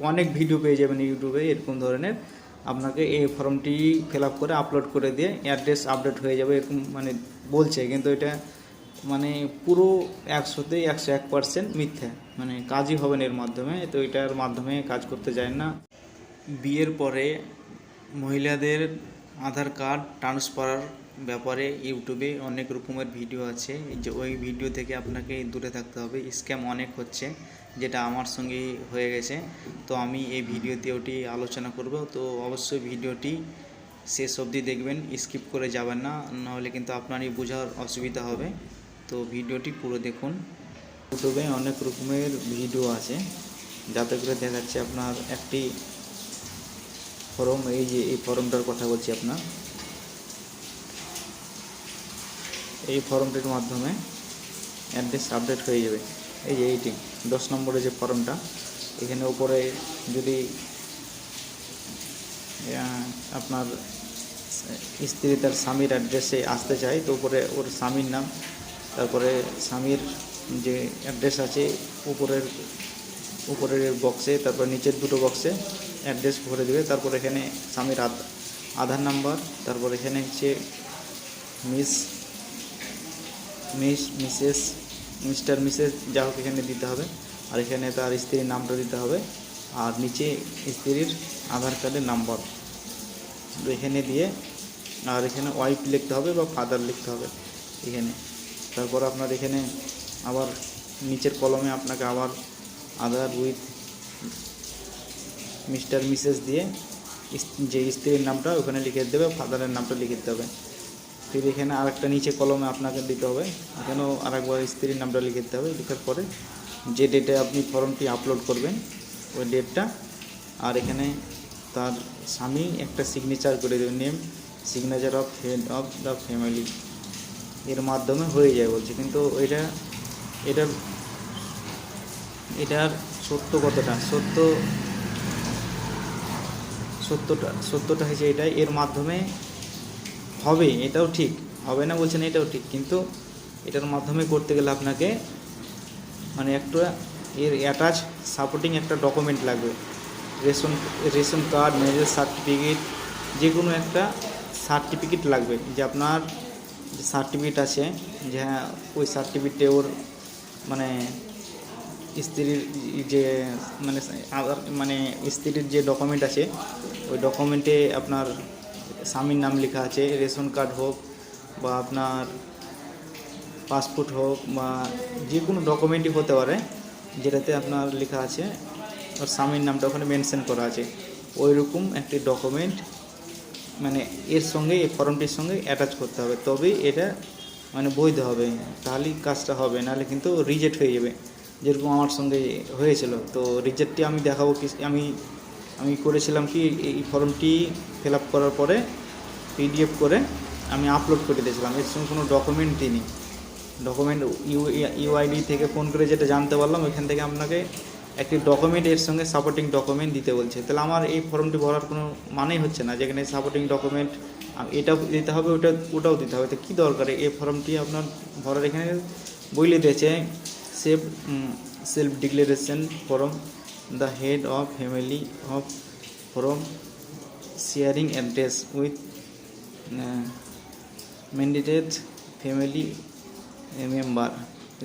অনেক ভিডিও পেয়ে যাবেন ইউটিউবে এরকম ধরনের। আপনাকে এই ফর্মটি ফিল আপ করে আপলোড করে দিয়ে অ্যাড্রেস আপডেট হয়ে যাবে এরকম মানে বলছে, কিন্তু এটা মানে পুরো 100-তে 101% মিথ্যা, মানে কাজই হবে না এর মাধ্যমে। তো এটার মাধ্যমে কাজ করতে যায় না। বিয়ের পরে মহিলাদের আধার কার্ড ট্রান্সফার ব্যাপারে ইউটিউবে অনেক রকমের ভিডিও আছে, যে ওই ভিডিও থেকে আপনাকে দূরে থাকতে হবে। স্ক্যাম অনেক হচ্ছে, যেটা আমার সঙ্গে হয়ে গেছে। তো আমি এই ভিডিওতে ওটি আলোচনা করব, তো অবশ্যই ভিডিওটি শেষ অবধি দেখবেন, স্কিপ করে যাবেন না, নাহলে কিন্তু আপনারই বোঝার অসুবিধা হবে। তো ভিডিওটি পুরো দেখুন। ইউটিউবে অনেক রকমের ভিডিও আছে, যাতে করে দেখাচ্ছে আপনার একটি ফর্ম, এই যে এই ফর্মটার কথা বলছি আপনার, এই ফর্মটির মাধ্যমে অ্যাড্রেস আপডেট হয়ে যাবে। এই যে এইটি 10 নম্বরে যে ফর্মটা, এখানে উপরে যদি আপনার স্ত্রী তার স্বামীর অ্যাড্রেসে আসতে চায়, তো উপরে ওর স্বামীর নাম, তারপরে স্বামীর যে অ্যাড্রেস আছে উপরের বক্সে, তারপর নিচের দুটো বক্সে অ্যাড্রেস ভরে দেবে। তারপর এখানে স্বামীর আধার নাম্বার, তারপর এখানে হচ্ছে মিসেস মিস্টার মিসেস যা হোক এখানে দিতে হবে, আর এখানে তার স্ত্রীর নামটা দিতে হবে, আর নিচে স্ত্রীর আধার কার্ডের নাম্বার এখানে দিয়ে, আর এখানে ওয়াইফ লিখতে হবে বা ফাদার লিখতে হবে এখানে। তারপর আপনার এখানে আবার নিচের কলমে আপনাকে আবার আধার উইথ মিস্টার মিসেস দিয়ে যে স্ত্রীর নামটা ওখানে লিখে দেবে, ফাদারের নামটা লিখে দিতে হবে। ফির এখানে আরেকটা নিচে কলমে আপনাকে দিতে হবে, এখানেও আরেকবার স্ত্রীর নামটা লিখে দিতে হবে। লেখার পরে যে ডেটে আপনি ফর্মটি আপলোড করবেন ওই ডেটটা, আর এখানে তার স্বামী একটা সিগনেচার করে দেবে, name signature of head of the family, এর মাধ্যমে হয়ে যায় বলছে। কিন্তু এটার সত্য কতটা, সত্যটা হয়েছে এটাই, এর মাধ্যমে হবে, এটাও ঠিক, হবে না বলছেন, এটাও ঠিক, কিন্তু এটার মাধ্যমে করতে গেলে আপনাকে মানে একটা এর অ্যাটাচ সাপোর্টিং একটা ডকুমেন্ট লাগবে, রেশন কার্ড, ম্যারেজ সার্টিফিকেট, যে কোনো একটা সার্টিফিকেট লাগবে, যে আপনার যে সার্টিফিকেট আছে, যে হ্যাঁ ওই সার্টিফিকেটে ওর মানে স্ত্রীর যে মানে স্ত্রীর যে ডকুমেন্ট আছে ওই ডকুমেন্টে আপনার স্বামীর নাম লেখা আছে, রেশন কার্ড হোক বা আপনার পাসপোর্ট হোক বা যে কোনো ডকুমেন্টই হতে পারে, যেটাতে আপনার লেখা আছে ওর স্বামীর নামটা ওখানে মেনশন করা আছে, ওই রকম একটি ডকুমেন্ট মানে এর সঙ্গে এই ফর্মটির সঙ্গে অ্যাটাচ করতে হবে, তবেই এটা মানে বৈধ হবে, তাহলেই কাজটা হবে, নাহলে কিন্তু রিজেক্ট হয়ে যাবে, যেরকম আমার সঙ্গে হয়েছিল। তো রিজেক্টটি আমি দেখাবো কি, আমি করেছিলাম কি, এই ফর্মটি ফিল আপ করার পরে পিডিএফ করে আমি আপলোড করে দিয়েছিলাম, এর সঙ্গে কোনো ডকুমেন্ট দিইনি। ডকুমেন্ট ইউআইডি থেকে ফোন করে যেটা জানতে পারলাম, ওইখান থেকে আপনাকে একটি ডকুমেন্ট এর সঙ্গে সাপোর্টিং ডকুমেন্ট দিতে বলছে। তাহলে আমার এই ফর্মটি ভরার কোনো মানেই হচ্ছে না, যেখানে সাপোর্টিং ডকুমেন্ট এটাও দিতে হবে, ওটাও দিতে হবে, তো কী দরকার এই ফর্মটি আপনার ভরার। এখানে বইলে দিয়েছে self declaration form the head of family of form sharing address with mandated family member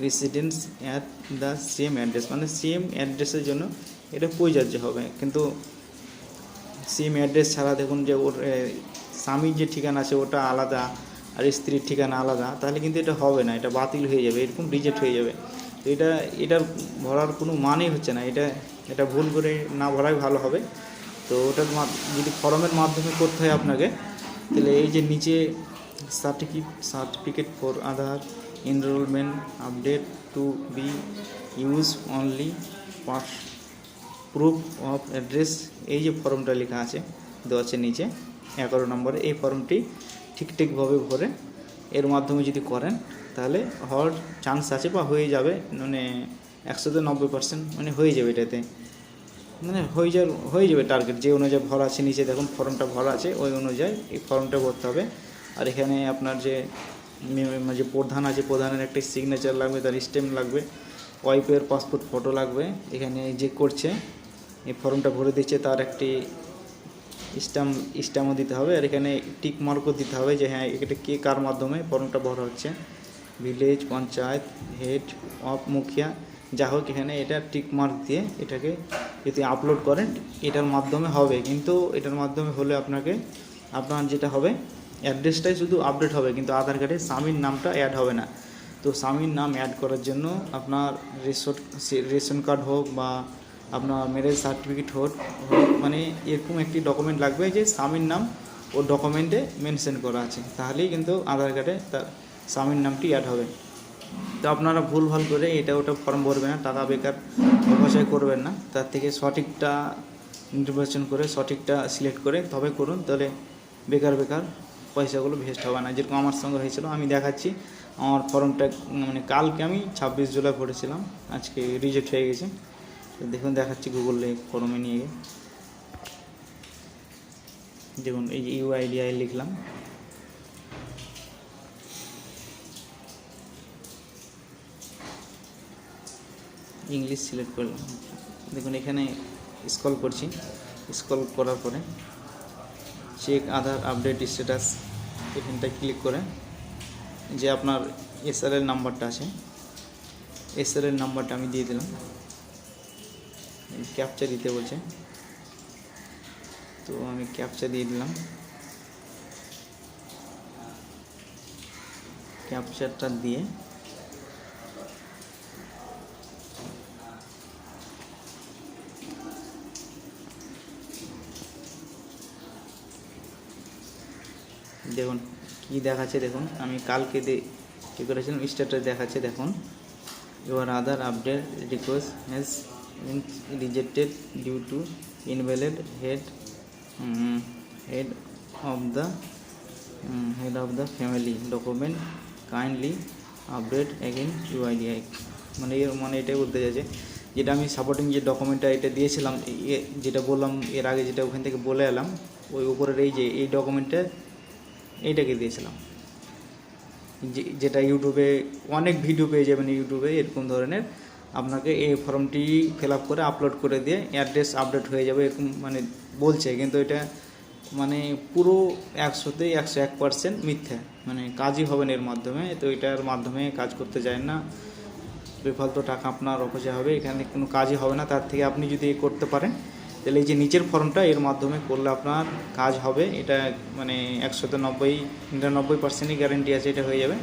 residence at the same address, মানে সেম অ্যাড্রেসের জন্য এটা প্রযোজ্য হবে। কিন্তু সেম অ্যাড্রেস ছাড়া দেখুন যে ওর স্বামীর যে ঠিকানা আছে ওটা আলাদা আর স্ত্রীর ঠিকানা আলাদা, তাহলে কিন্তু এটা হবে না, এটা বাতিল হয়ে যাবে, এরকম রিজেক্ট হয়ে যাবে। তো এটার ভরার কোনো মানেই হচ্ছে না, এটা ভুল করে না ভরাই ভালো হবে। তো ওটার যদি ফর্মের মাধ্যমে করতে হয় আপনাকে, তাহলে এই যে নিচে certificate for Aadhaar enrollment update to be used only proof of address, এই যে ফর্মটা লেখা আছে দেওয়া আছে নিচে 11 নম্বরে, এই ফর্মটি ঠিকঠাকভাবে ভরে এর মাধ্যমে যদি করেন তাহলে হওয়ার চান্স আছে বা হয়ে যাবে, মানে 100-তে 90% মানে হয়ে যাবে, এটাতে মানে হয়ে যাবে টার্গেট যে অনুযায়ী ভরা আছে। নিচে দেখুন ফর্মটা ভরা আছে, ওই অনুযায়ী এই ফর্মটা ভরতে হবে। আর এখানে আপনার যে প্রধান আছে, প্রধানের একটা সিগনেচার লাগবে, তার স্ট্যাম্প লাগবে, ওয়াইফের পাসপোর্ট ফটো লাগবে, এখানে যে করছে এই ফর্মটা ভরে দিচ্ছে, তার একটি স্ট্যাম্পও দিতে হবে, আর এখানে টিক মার্কও দিতে হবে যে হ্যাঁ এটা কে কার মাধ্যমে ফর্মটা ভরা হচ্ছে, ভিলেজ, পঞ্চায়েত, হেড অফ, মুখিয়া, যা হোক এখানে এটা টিক মার্ক দিয়ে এটাকে যদি আপলোড করেন এটার মাধ্যমে হবে। কিন্তু এটার মাধ্যমে হলে আপনার যেটা হবে অ্যাড্রেসটাই শুধু আপডেট হবে, কিন্তু আধার কার্ডে স্বামীর নামটা অ্যাড হবে না। তো স্বামীর নাম অ্যাড করার জন্য আপনার রেশন কার্ড হোক বা আপনার ম্যারেজ সার্টিফিকেট হোক, মানে এরকম একটি ডকুমেন্ট লাগবে যে স্বামীর নাম ও ডকুমেন্টে মেনশন করা আছে, তাহলেই কিন্তু আধার কার্ডে তার স্বামীর নামটি অ্যাড হবে। তো আপনারা ভুলভাল করে এটা ওটা ফর্ম ভরবেন না, টাকা বেকার অপচয় করবেন না, তার থেকে সঠিকটা নির্বাচন করে সঠিকটা সিলেক্ট করে তবে করুন, তাহলে বেকার পয়সাগুলো ভেস্ট হবে না। যেরকম আমার সঙ্গে হয়েছিল, আমি দেখাচ্ছি আমার ফর্মটা, মানে কালকে আমি 26 জুলাই ভরেছিলাম, আজকে রিজেক্ট হয়ে গেছে। তো দেখুন দেখাচ্ছি গুগলে ফর্মে নিয়ে গিয়ে, দেখুন এই যে UIDI লিখলাম, ইংলিশ সিলেক্ট করলাম, দেখুন এখানে স্ক্রল করছি, স্ক্রল করার পরে চেক আধার আপডেট স্ট্যাটাস এখানটায় ক্লিক করে যে আপনার SRL নাম্বারটা আছে, SRL নাম্বারটা আমি দিয়ে দিলাম, ক্যাপচা দিতে বলছে, তো আমি ক্যাপচা দিয়ে দিলাম। ক্যাপচারটা দিয়ে দেখুন কি দেখাচ্ছে, দেখুন আমি কালকে কী করেছিলাম স্ট্যাটাস দেখাচ্ছে, দেখুন your Aadhaar update request has been rejected due to invalid head of the family document, kindly update again UIDI। মানে এটাই বলতে চাইছে, যেটা আমি সাপোর্টিং যে ডকুমেন্টটা এটা দিয়েছিলাম, যেটা বললাম এর আগে, যেটা ওখান থেকে বলে এলাম, ওই উপরের এই ডকুমেন্টটা এইটাকে দিয়েছিলাম, যেটা ইউটিউবে অনেক ভিডিও পেয়ে যাবেন, ইউটিউবে এরকম ধরনের আপনাকে এই ফর্মটি ফিল আপ করে আপলোড করে দিয়ে অ্যাড্রেস আপডেট হয়ে যাবে এরকম মানে বলছে, কিন্তু এটা মানে পুরো 100তে 101% মিথ্যা, মানে কাজই হবে না এর মাধ্যমে। তো এটার মাধ্যমে কাজ করতে চান না, বেফালতু টাকা আপনার অপচয় হবে, এখানে কোনো কাজই হবে না। তার থেকে আপনি যদি করতে পারেন তাহলে এই যে নিচের ফর্মটা এর মাধ্যমে করলে আপনার কাজ হবে, এটা মানে 99% গ্যারেন্টি আছে এটা হয়ে যাবে।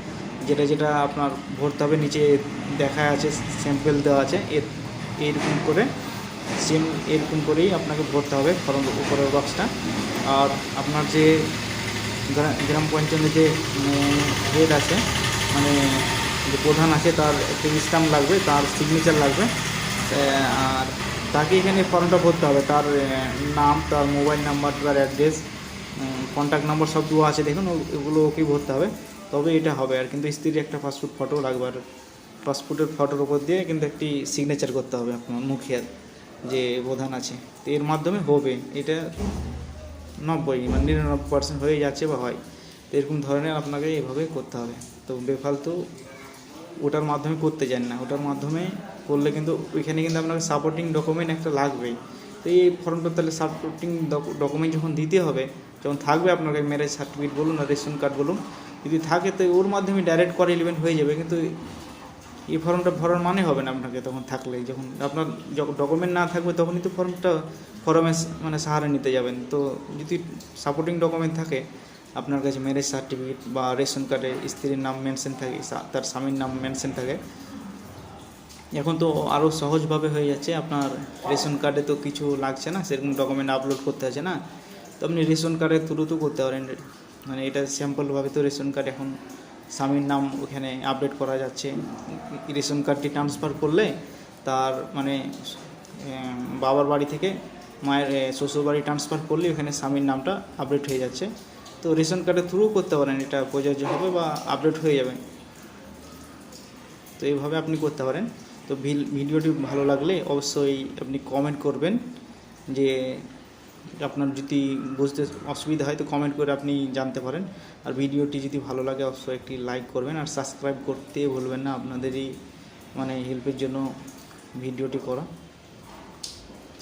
যেটা আপনার ভরতে হবে নিচে দেখা আছে, স্যাম্পল দেওয়া আছে, এরকম করে সেম এরকম করেই আপনাকে ভরতে হবে ফর্ম উপরের বক্সটা। আর আপনার যে গ্রাম পঞ্চায়েতের যে হেড আছে, মানে যে প্রধান আছে, তার একটা স্ট্যাম্প লাগবে, তার সিগনেচার লাগবে, আর তাকে এখানে ফর্মটা ভরতে হবে, তার নাম, তার মোবাইল নাম্বার, তার অ্যাড্রেস, কন্ট্যাক্ট নাম্বার সব দেওয়া আছে, দেখুন ওগুলো ওকেই ভরতে হবে, তবে এটা হবে। আর কিন্তু স্ত্রীর একটা পাসপোর্ট ফটো লাগবে, আর পাসপোর্টের ফটোর উপর দিয়ে কিন্তু একটি সিগনেচার করতে হবে আপনার মুখিয়ার যে প্রধান আছে, তো এর মাধ্যমে হবে। এটা 99% হয়ে যাচ্ছে বা হয়, তো এরকম ধরনের আপনাকে এভাবে করতে হবে। তো বেফালতু ওটার মাধ্যমে করতে চান না, ওটার মাধ্যমে করলে কিন্তু ওইখানে কিন্তু আপনাকে সাপোর্টিং ডকুমেন্ট একটা লাগবেই। তো এই ফর্মটা তাহলে সাপোর্টিং ডকুমেন্ট যখন দিতে হবে, যখন থাকবে আপনাকে ম্যারেজ সার্টিফিকেট বলুন আর রেশন কার্ড বলুন, যদি থাকে তো ওর মাধ্যমে ডাইরেক্ট করে ইলিভেন্ট হয়ে যাবে। কিন্তু এই ফর্মটা ভরার মানে হবে না আপনাকে তখন থাকলে, যখন আপনার ডকুমেন্ট না থাকবে তখনই তো ফর্মের মানে সাহারা নিতে যাবেন। তো যদি সাপোর্টিং ডকুমেন্ট থাকে আপনার কাছে, ম্যারেজ সার্টিফিকেট বা রেশন কার্ডে স্ত্রীর নাম মেনশন থাকে, তার স্বামীর নাম মেনশন থাকে, এখন তো আরও সহজভাবে হয়ে যাচ্ছে। আপনার রেশন কার্ডে তো কিছু লাগছে না, সেরকম ডকুমেন্ট আপলোড করতে আছে না, তো আপনি রেশন কার্ডের থ্রু তো করতে পারেন। মানে এটা স্যাম্পলভাবে তো রেশন কার্ড এখন স্বামীর নাম ওখানে আপডেট করা যাচ্ছে। রেশন কার্ডটি ট্রান্সফার করলে তার মানে বাবার বাড়ি থেকে মায়ের শ্বশুর বাড়ি ট্রান্সফার করলে ওখানে স্বামীর নামটা আপডেট হয়ে যাচ্ছে। তো রেশন কার্ডের থ্রু করতে পারেন, এটা প্রযোজ্য হবে বা আপডেট হয়ে যাবে। তো এইভাবে আপনি করতে পারেন। তো ভিডিওটি ভালো লাগলে অবশ্যই আপনি কমেন্ট করবেন, যে আপনার যদি বুঝতে অসুবিধা হয় তো কমেন্ট করে আপনি জানতে পারেন। আর ভিডিওটি যদি ভালো লাগে অবশ্যই একটি লাইক করবেন, আর সাবস্ক্রাইব করতে ভুলবেন না, আপনাদেরই মানে হেল্পের জন্য ভিডিওটি করা।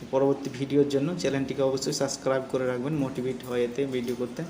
তো পরবর্তী ভিডিওর জন্য চ্যানেলটিকে অবশ্যই সাবস্ক্রাইব করে রাখবেন, মোটিভেট হয় এতে ভিডিও করতে।